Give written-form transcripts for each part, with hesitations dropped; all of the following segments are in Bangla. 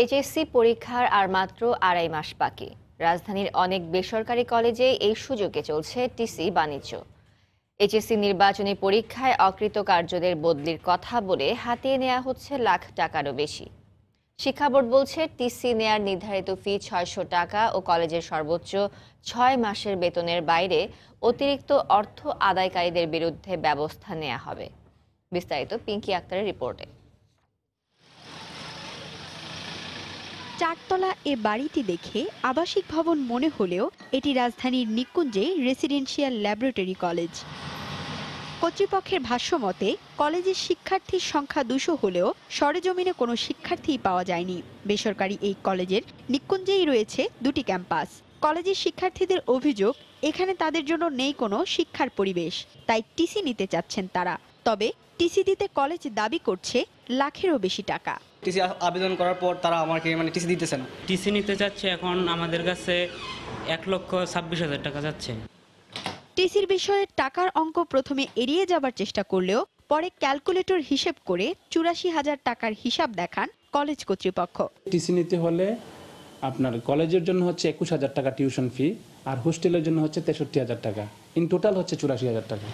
এইচএসসি পরীক্ষার আর মাত্র আড়াই মাস বাকি। রাজধানীর অনেক বেসরকারি কলেজে এই সুযোগে চলছে টিসি বাণিজ্য। এইচএসসি নির্বাচনী পরীক্ষায় অকৃতকার্যদের বদলির কথা বলে হাতিয়ে নেওয়া হচ্ছে লাখ টাকারও বেশি। শিক্ষা বোর্ড বলছে টিসি নেয়ার নির্ধারিত ফি ৬০০ টাকা ও কলেজের সর্বোচ্চ ৬ মাসের বেতনের বাইরে অতিরিক্ত অর্থ আদায়কারীদের বিরুদ্ধে ব্যবস্থা নেওয়া হবে। বিস্তারিত পিঙ্কি আক্তারের রিপোর্টে। চারতলা এ বাড়িটি দেখে আবাসিক ভবন মনে হলেও এটি রাজধানীর নিকুঞ্জে রেসিডেন্সিয়াল ল্যাবরেটরি কলেজ। কর্তৃপক্ষের ভাষ্যমতে কলেজের শিক্ষার্থীর সংখ্যা ২০০ হলেও সরেজমিনে কোনো শিক্ষার্থীই পাওয়া যায়নি। বেসরকারি এই কলেজের নিকুঞ্জেই রয়েছে দুটি ক্যাম্পাস। কলেজের শিক্ষার্থীদের অভিযোগ, এখানে তাদের জন্য নেই কোনো শিক্ষার পরিবেশ, তাই টিসি নিতে চাচ্ছেন তারা। তবে টিসি দিতে কলেজ দাবি করছে লাখেরও বেশি টাকা। টিসি আবেদন করার পর তারা আমাকে টিসি দিতেছে না। টিসি নিতে চাচ্ছে, এখন আমাদের কাছে ১,২৬,০০০ টাকা যাচ্ছে। টিসির বিষয়ে টাকার অঙ্ক প্রথমে এড়িয়ে যাবার চেষ্টা করলেও পরে ক্যালকুলেটর হিসেব করে ৮৪,০০০ টাকার হিসাব দেখান কলেজ কর্তৃপক্ষ। টিসি নিতে হলে আপনার কলেজের জন্য হচ্ছে ২১,০০০ টাকা টিউশন ফি, আর হোস্টেলের জন্য হচ্ছে ৬৩,০০০ টাকা, ইন টোটাল হচ্ছে ৮৪,০০০ টাকা।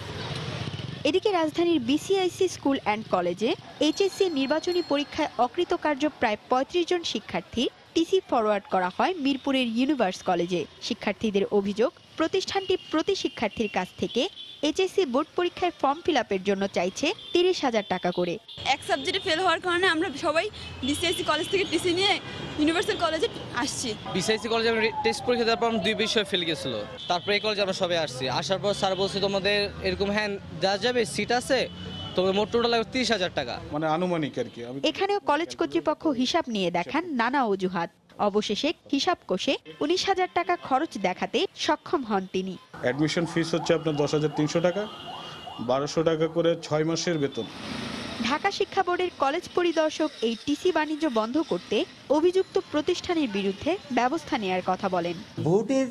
এদিকে রাজধানীর বিসিআইসি স্কুল অ্যান্ড কলেজে এইচএসসি নির্বাচনী পরীক্ষায় অকৃতকার্য প্রায় ৩৫ জন শিক্ষার্থী টিসি ফরওয়ার্ড করা হয় মিরপুরের ইউনিভার্স কলেজে। শিক্ষার্থীদের অভিযোগ, প্রতিষ্ঠানটি প্রতি শিক্ষার্থীর কাছ থেকে এইচএসসি বোর্ড পরীক্ষায় ফর্ম ফিল আপের জন্য চাইছে ৩০,০০০ টাকা করে। এক সাবজেক্টে ফেল হওয়ার কারণে আমরা সবাই বিসিআইসি কলেজ থেকে টিসি নিয়ে ইউনিভার্সাল কলেজে আসছি। বিসিআইসি কলেজে আমরা টেস্ট পরীক্ষা দেওয়ার পর ২ বিষয় ফেল গেছিল। তারপরে এই কলেজে আমরা সবাই আসছি। আসার পর স্যার বলছে তোমাদের এরকম দেওয়া যাবে, সিট আছে, তোমাদের মোট টোটাল ৩০,০০০ টাকা, আনুমানিক আর কি। এখানেও কলেজ কর্তৃপক্ষ হিসাব নিয়ে দেখান নানা অজুহাত। অবশেষে হিসাব কষে ১৯,০০০ টাকা খরচ দেখাতে সক্ষম হন তিনি। অ্যাডমিশন ফিস হচ্ছে আপনার ১০,৩০০ টাকা, ১২০০ টাকা করে ৬ মাসের বেতন। ঢাকা শিক্ষা বোর্ডের কলেজ পরিদর্শক এই টিসি বাণিজ্য বন্ধ করতে অভিযুক্ত প্রতিষ্ঠানের বিরুদ্ধে ব্যবস্থা নেয়ার কথা বলেন। বোর্ডের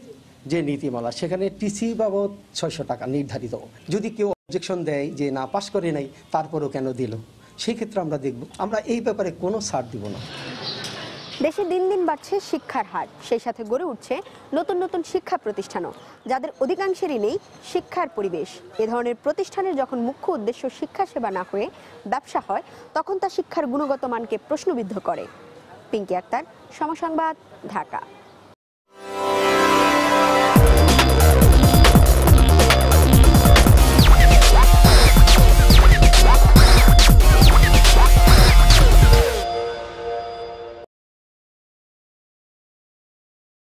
যে নীতিমালা সেখানে টিসি বাবদ ৬০০ টাকা নির্ধারিত। যদি কেউ অবজেকশন দেয় যে না পাস করে নাই, তারপরও কেন দিল, সেই ক্ষেত্রে আমরা দেখব। আমরা এই ব্যাপারে কোনো ছাড় দিব না। দেশে দিন দিন বাড়ছে শিক্ষার হার, সেই সাথে গড়ে উঠছে নতুন নতুন শিক্ষা প্রতিষ্ঠানও, যাদের অধিকাংশেরই নেই শিক্ষার পরিবেশ। এ ধরনের প্রতিষ্ঠানের যখন মুখ্য উদ্দেশ্য শিক্ষা সেবা না হয়ে ব্যবসা হয়, তখন তা শিক্ষার গুণগত মানকে প্রশ্নবিদ্ধ করে। পিঙ্কি আক্তার, সময় সংবাদ, ঢাকা।